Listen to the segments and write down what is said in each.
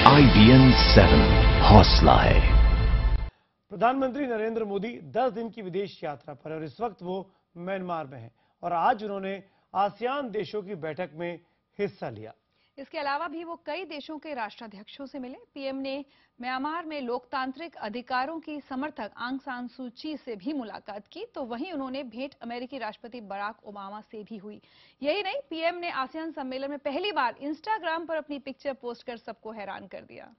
IBN 7 हौसला है। प्रधानमंत्री नरेंद्र मोदी 10 दिन की विदेश यात्रा पर और इस वक्त वो म्यांमार में हैं और आज उन्होंने आसियान देशों की बैठक में हिस्सा लिया। इसके अलावा भी वो कई देशों के राष्ट्राध्यक्षों से मिले। पीएम ने म्यांमार में लोकतांत्रिक अधिकारों की समर्थक आंग सान सू ची से भी मुलाकात की, तो वहीं उन्होंने भेंट अमेरिकी राष्ट्रपति बराक ओबामा से भी हुई। यही नहीं, पीएम ने आसियान सम्मेलन में पहली बार इंस्टाग्राम पर अपनी पिक्चर पोस्ट कर सबको हैरान कर दिया।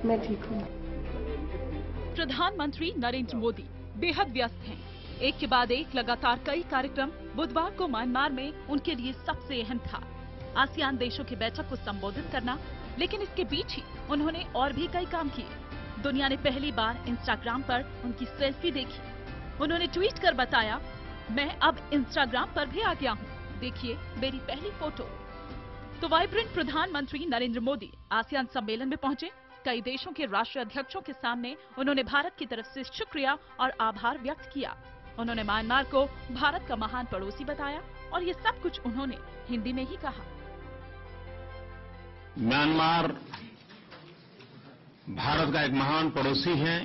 मैं ठीक हूँ। प्रधानमंत्री नरेंद्र मोदी बेहद व्यस्त हैं। एक के बाद एक लगातार कई कार्यक्रम। बुधवार को म्यांमार में उनके लिए सबसे अहम था आसियान देशों की बैठक को संबोधित करना, लेकिन इसके बीच ही उन्होंने और भी कई काम किए। दुनिया ने पहली बार इंस्टाग्राम पर उनकी सेल्फी देखी। उन्होंने ट्वीट कर बताया, मैं अब इंस्टाग्राम पर भी आ गया हूँ, देखिए मेरी पहली फोटो। तो वाइब्रेंट प्रधानमंत्री नरेंद्र मोदी आसियान सम्मेलन में पहुंचे। कई देशों के राष्ट्राध्यक्षों के सामने उन्होंने भारत की तरफ से शुक्रिया और आभार व्यक्त किया। उन्होंने म्यांमार को भारत का महान पड़ोसी बताया और ये सब कुछ उन्होंने हिंदी में ही कहा। म्यांमार भारत का एक महान पड़ोसी है,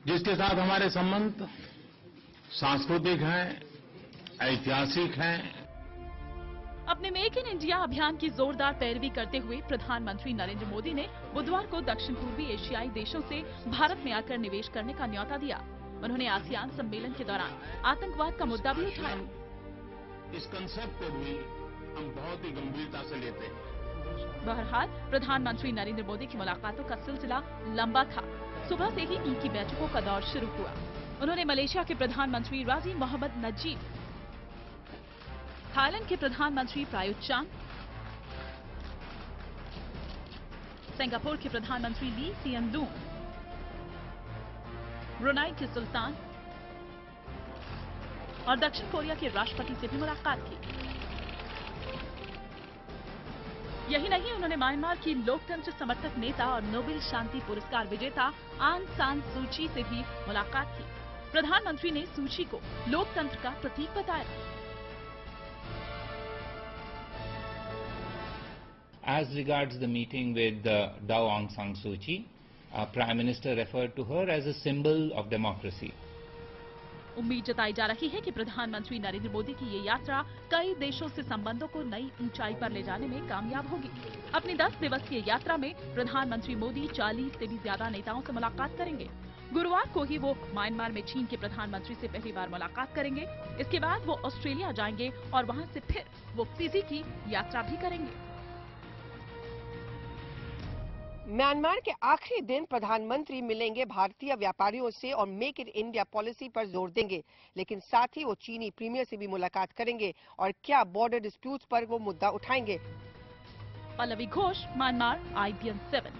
जिसके साथ हमारे संबंध सांस्कृतिक हैं, ऐतिहासिक हैं। अपने मेक इन इंडिया अभियान की जोरदार पैरवी करते हुए प्रधानमंत्री नरेंद्र मोदी ने बुधवार को दक्षिण पूर्वी एशियाई देशों से भारत में आकर निवेश करने का न्योता दिया। उन्होंने आसियान सम्मेलन के दौरान आतंकवाद का मुद्दा भी उठाया। इस कंसेप्ट को भी हम बहुत ही गंभीरता से लेते हैं। बहरहाल प्रधानमंत्री नरेंद्र मोदी की मुलाकातों का सिलसिला लंबा था। सुबह से ही इनकी बैठकों का दौर शुरू हुआ। उन्होंने मलेशिया के प्रधानमंत्री राजी मोहम्मद नजीब, थाईलैंड के प्रधानमंत्री प्रायुत चान, सिंगापुर के प्रधानमंत्री ली सिएन लूंग, ब्रुनाई के सुल्तान और दक्षिण कोरिया के राष्ट्रपति से भी मुलाकात की। यही नहीं, उन्होंने म्यांमार की लोकतंत्र समर्थक नेता और नोबेल शांति पुरस्कार विजेता आंग सान सू ची से भी मुलाकात की। प्रधानमंत्री ने सू ची को लोकतंत्र का प्रतीक बताया। As regards the meeting with Daw Aung San Suu Kyi, Prime Minister referred to her as a symbol of democracy. उम्मीद जताई जा रही है कि प्रधानमंत्री नरेंद्र मोदी की ये यात्रा कई देशों से संबंधों को नई ऊंचाई पर ले जाने में कामयाब होगी। अपनी 10 दिवसीय यात्रा में प्रधानमंत्री मोदी 40 से भी ज्यादा नेताओं से मुलाकात करेंगे। गुरुवार को ही वो म्यांमार में चीन के प्रधानमंत्री से पहली बार मुलाकात करेंगे। इसके बाद वो ऑस्ट्रेलिया जाएंगे और वहां से फिर वो फिजी की यात्रा भी करेंगे। म्यांमार के आखिरी दिन प्रधानमंत्री मिलेंगे भारतीय व्यापारियों से और मेक इन इंडिया पॉलिसी पर जोर देंगे, लेकिन साथ ही वो चीनी प्रीमियर से भी मुलाकात करेंगे और क्या बॉर्डर डिस्प्यूट्स पर वो मुद्दा उठाएंगे। Pallavi Ghosh, Myanmar, IBN 7।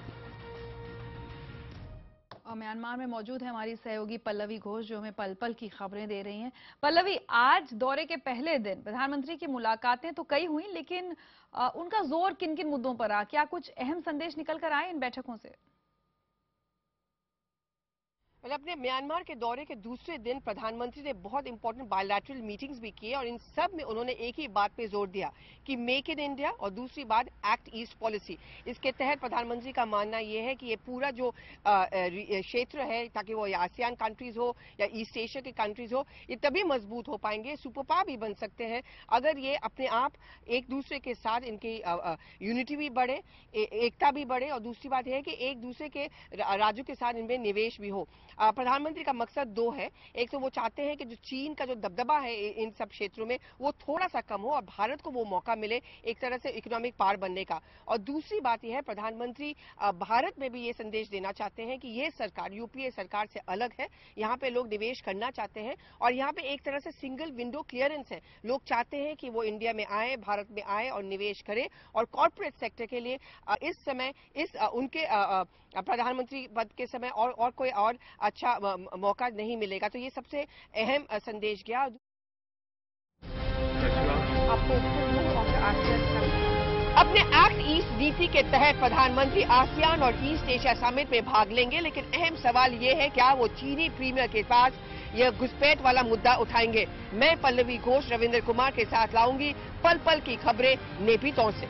और म्यांमार में मौजूद है हमारी सहयोगी पल्लवी घोष, जो हमें पल पल की खबरें दे रही हैं। पल्लवी, आज दौरे के पहले दिन प्रधानमंत्री की मुलाकातें तो कई हुई, लेकिन उनका जोर किन किन मुद्दों पर रहा? क्या कुछ अहम संदेश निकल कर आए इन बैठकों से? अपने म्यांमार के दौरे के दूसरे दिन प्रधानमंत्री ने बहुत इंपॉर्टेंट बायलैटरल मीटिंग्स भी किए और इन सब में उन्होंने एक ही बात पे जोर दिया कि मेक इन इंडिया और दूसरी बात एक्ट ईस्ट पॉलिसी। इसके तहत प्रधानमंत्री का मानना यह है कि ये पूरा जो क्षेत्र है, ताकि वो आसियान कंट्रीज हो या ईस्ट एशिया के कंट्रीज हो, ये तभी मजबूत हो पाएंगे, सुपर पावर भी बन सकते हैं अगर ये अपने आप एक दूसरे के साथ इनकी यूनिटी भी बढ़े, एकता भी बढ़े और दूसरी बात यह है कि एक दूसरे के राज्यों के साथ इनमें निवेश भी हो। प्रधानमंत्री का मकसद दो है। एक तो वो चाहते हैं कि जो चीन का जो दबदबा है इन सब क्षेत्रों में वो थोड़ा सा कम हो और भारत को वो मौका मिले एक तरह से इकोनॉमिक पावर बनने का। और दूसरी बात यह है, प्रधानमंत्री भारत में भी ये संदेश देना चाहते हैं कि ये सरकार यूपीए सरकार से अलग है, यहाँ पे लोग निवेश करना चाहते हैं और यहाँ पे एक तरह से सिंगल विंडो क्लियरेंस है। लोग चाहते हैं कि वो इंडिया में आए, भारत में आए और निवेश करें और कॉर्पोरेट सेक्टर के लिए इस समय उनके प्रधानमंत्री पद के समय और कोई और अच्छा मौका नहीं मिलेगा। तो ये सबसे अहम संदेश गया। आपको अपने एक्ट ईस्ट नीति के तहत प्रधानमंत्री आसियान और ईस्ट एशिया समिट में भाग लेंगे, लेकिन अहम सवाल ये है क्या वो चीनी प्रीमियर के पास यह घुसपैठ वाला मुद्दा उठाएंगे। मैं पल्लवी घोष रविंद्र कुमार के साथ लाऊंगी पल पल की खबरें नेपीतों से।